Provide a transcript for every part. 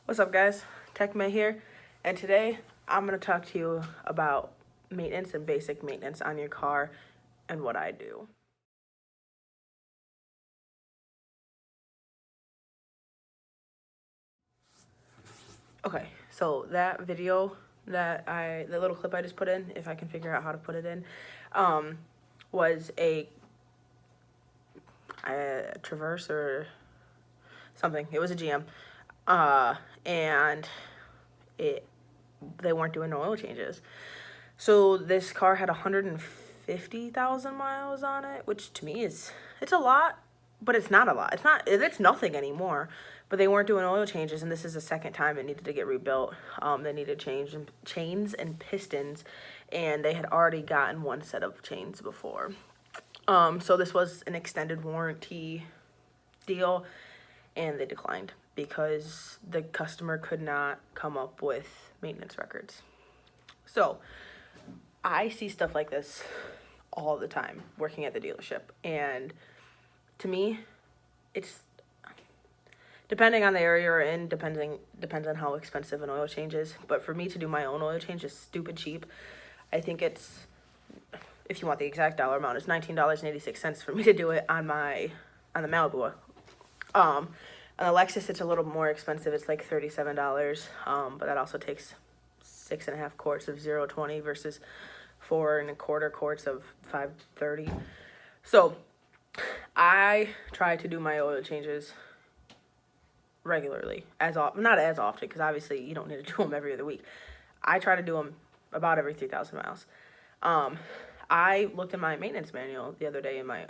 What's up, guys? TechMay here, and today I'm going to talk to you about maintenance and basic maintenance on your car and what I do. Okay, so that video the little clip I just put in, if I can figure out how to put it in, was a Traverse or something. It was a GM, and they weren't doing no oil changes. So this car had 150,000 miles on it, which to me it's a lot, but it's not a lot. It's nothing anymore. But they weren't doing oil changes, and this is the second time it needed to get rebuilt. They needed chains and pistons, and they had already gotten one set of chains before. So this was an extended warranty deal, and they declined because the customer could not come up with maintenance records. So I see stuff like this all the time working at the dealership, and to me, it's depending on the area you're in, depends on how expensive an oil change is. But for me to do my own oil change is stupid cheap. I think it's, if you want the exact dollar amount, it's $19.86 for me to do it on the Malibu. On the Lexus, it's a little more expensive. It's like $37. But that also takes 6.5 quarts of 0.20 versus 4.25 quarts of 5.30. So I try to do my oil changes regularly, not as often, because obviously you don't need to do them every other week. I try to do them about every 3,000 miles. I looked in my maintenance manual the other day in my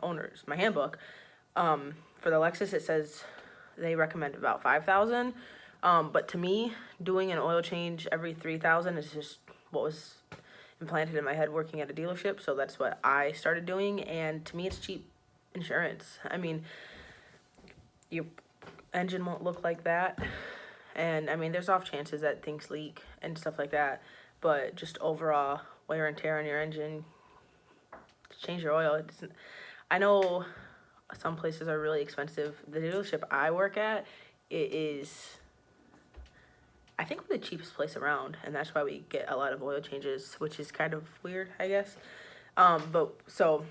handbook. For the Lexus, it says they recommend about 5,000. But to me, doing an oil change every 3,000 is just what was implanted in my head working at a dealership. So that's what I started doing. And to me, it's cheap insurance. I mean, your engine won't look like that. And I mean, there's off chances that things leak and stuff like that. But just overall wear and tear on your engine, change your oil. I know some places are really expensive. The dealership I work at, it is, I think, we're the cheapest place around, and that's why we get a lot of oil changes, which is kind of weird, I guess. But so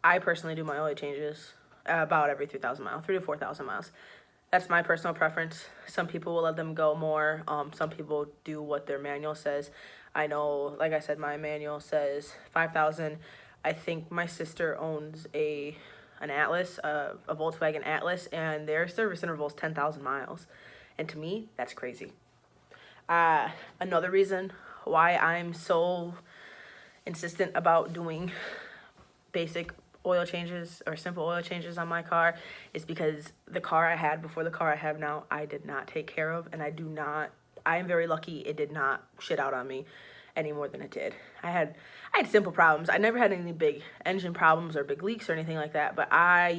I personally do my oil changes about every 3,000 miles, 3 to 4,000 miles. That's my personal preference. Some people will let them go more. Some people do what their manual says. I know, like I said, my manual says 5,000. I think my sister owns an Atlas, a Volkswagen Atlas, and their service interval is 10,000 miles. And to me, that's crazy. Another reason why I'm so insistent about doing basic oil changes or simple oil changes on my car is because the car I had before the car I have now, I did not take care of, and I am very lucky it did not shit out on me any more than it did. I had simple problems. I never had any big engine problems or big leaks or anything like that, but I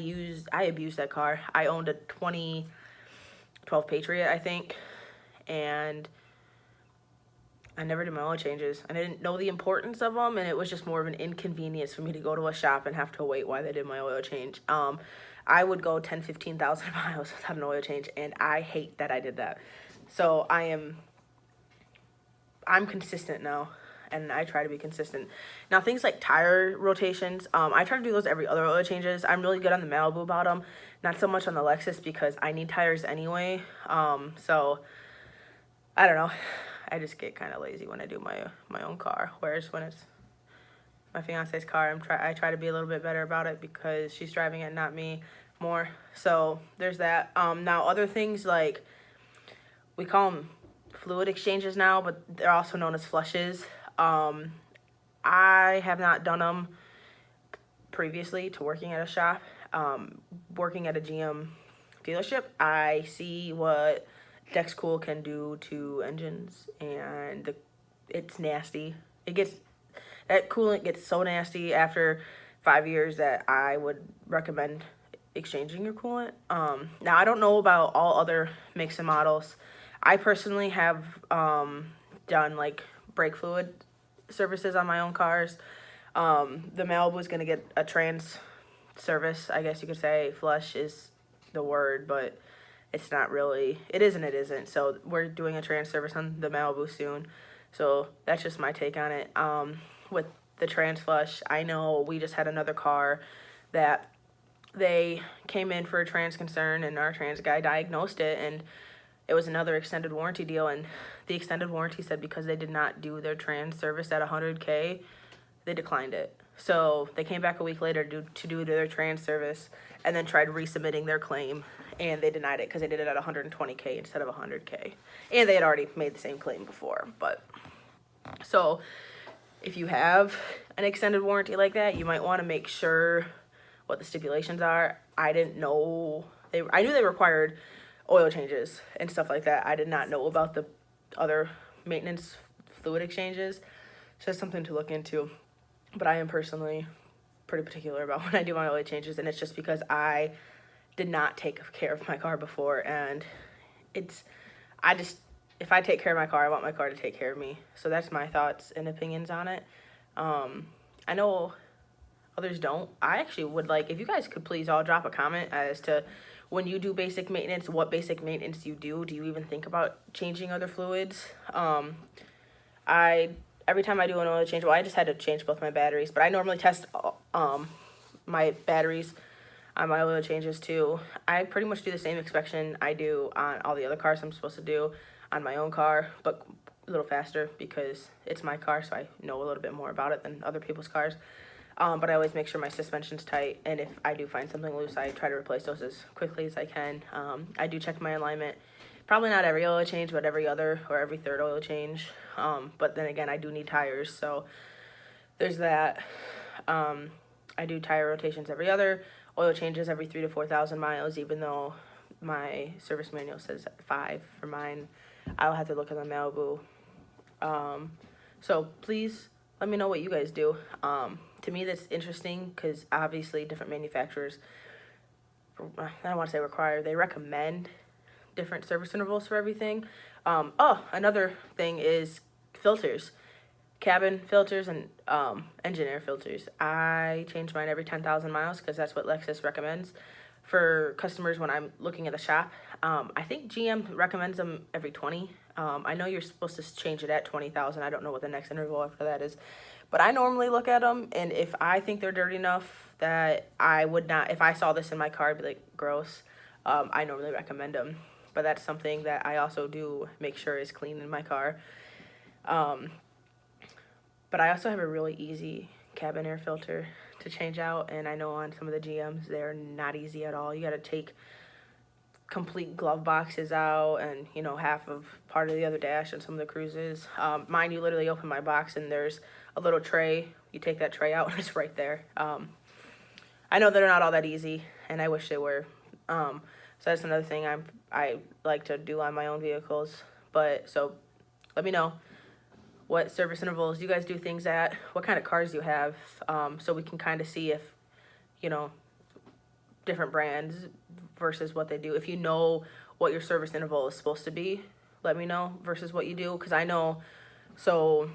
abused that car. I owned a 2012 Patriot, I think, and I never did my oil changes. I didn't know the importance of them, and it was just more of an inconvenience for me to go to a shop and have to wait while they did my oil change. I would go 10, 15,000 miles without an oil change, and I hate that I did that. So I'm consistent now, and I try to be consistent. Now, things like tire rotations, I try to do those every other oil changes. I'm really good on the Malibu about them, not so much on the Lexus because I need tires anyway. So I don't know. I just get kind of lazy when I do my own car. Whereas when it's my fiance's car, I try to be a little bit better about it because she's driving it, not me, more. So there's that. Now other things like, we call them fluid exchanges now, but they're also known as flushes. I have not done them previously to working at a shop. Working at a GM dealership, I see what Dexcool can do to engines, and it's nasty. That coolant gets so nasty after 5 years that I would recommend exchanging your coolant. Now, I don't know about all other makes and models. I personally have done like brake fluid services on my own cars. The Malibu is going to get a trans service, I guess you could say. Flush is the word, but it's not really, it is and it isn't. So we're doing a trans service on the Malibu soon. So that's just my take on it. With the trans flush, I know we just had another car that they came in for a trans concern, and our trans guy diagnosed it, and it was another extended warranty deal, and the extended warranty said because they did not do their trans service at 100K, they declined it. So they came back a week later to do their trans service, and then tried resubmitting their claim, and they denied it because they did it at 120K instead of 100K, and they had already made the same claim before. But so if you have an extended warranty like that, you might want to make sure what the stipulations are. I didn't know I knew they required oil changes and stuff like that. I did not know about the other maintenance fluid exchanges. So that's something to look into. But I am personally pretty particular about when I do my oil changes, and it's just because I did not take care of my car before, and if I take care of my car, I want my car to take care of me. So that's my thoughts and opinions on it. I know others don't. I actually would like, if you guys could please all drop a comment as to when you do basic maintenance, what basic maintenance you do. Do you even think about changing other fluids? Every time I do an oil change, well, I just had to change both my batteries, but I normally test my batteries on my oil changes too. I pretty much do the same inspection I do on all the other cars I'm supposed to do on my own car, but a little faster because it's my car, so I know a little bit more about it than other people's cars. But I always make sure my suspension's tight, and if I do find something loose, I try to replace those as quickly as I can. I do check my alignment, probably not every oil change, but every other or every third oil change. But then again, I do need tires, so there's that. I do tire rotations every other, oil changes every 3,000 to 4,000 miles, even though my service manual says 5 for mine. I'll have to look at the Malibu. So please let me know what you guys do. To me, that's interesting because obviously different manufacturers, I don't want to say require, they recommend different service intervals for everything. Another thing is filters, cabin filters and engine air filters. I change mine every 10,000 miles because that's what Lexus recommends for customers when I'm looking at a shop. I think GM recommends them every 20. I know you're supposed to change it at 20,000. I don't know what the next interval after that is. But I normally look at them, and if I think they're dirty enough that I would not, if I saw this in my car, I'd be like, gross, I normally recommend them. But that's something that I also do make sure is clean in my car. But I also have a really easy cabin air filter to change out, and I know on some of the GMs, they're not easy at all. You got to take complete glove boxes out and, half of part of the other dash on some of the Cruises. Mine, you literally open my box and there's a little tray. You take that tray out and it's right there. I know they're not all that easy, and I wish they were. So that's another thing I like to do on my own vehicles. But so let me know what service intervals you guys do things at, what kind of cars you have, so we can kind of see if, different brands versus what they do. If you know what your service interval is supposed to be, let me know versus what you do, because I know, so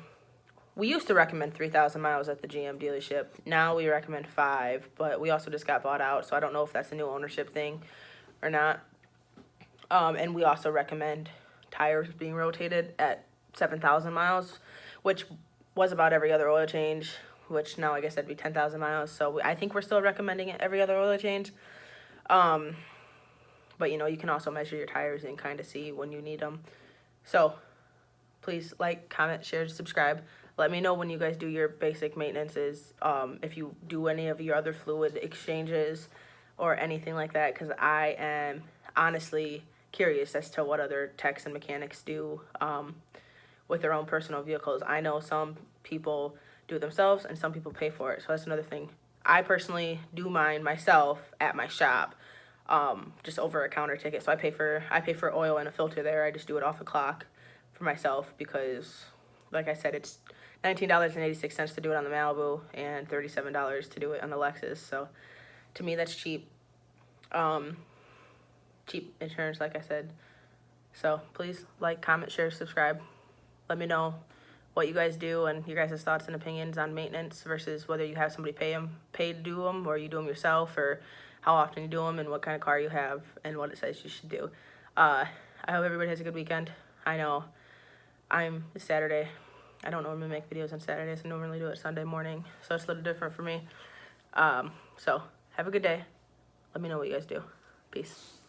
we used to recommend 3,000 miles at the GM dealership. Now we recommend 5, but we also just got bought out, so I don't know if that's a new ownership thing or not. And we also recommend tires being rotated at 7,000 miles, which was about every other oil change, which now I guess that'd be 10,000 miles. So I think we're still recommending it every other oil change. But you can also measure your tires and kind of see when you need them. So please like, comment, share, subscribe. Let me know when you guys do your basic maintenances, if you do any of your other fluid exchanges or anything like that, because I am honestly curious as to what other techs and mechanics do with their own personal vehicles. I know some people do it themselves and some people pay for it, so that's another thing. I personally do mine myself at my shop, just over a counter ticket. So I pay for oil and a filter there. I just do it off the clock for myself because, like I said, it's $19.86 to do it on the Malibu and $37 to do it on the Lexus. So to me, that's cheap. Cheap insurance, like I said. So please like, comment, share, subscribe. Let me know what you guys do and your guys' thoughts and opinions on maintenance versus whether you have somebody pay to do them or you do them yourself, or how often you do them, and what kind of car you have, and what it says you should do. I hope everybody has a good weekend. I know it's Saturday. I don't normally make videos on Saturdays. I normally do it Sunday morning, so it's a little different for me. So have a good day. Let me know what you guys do. Peace.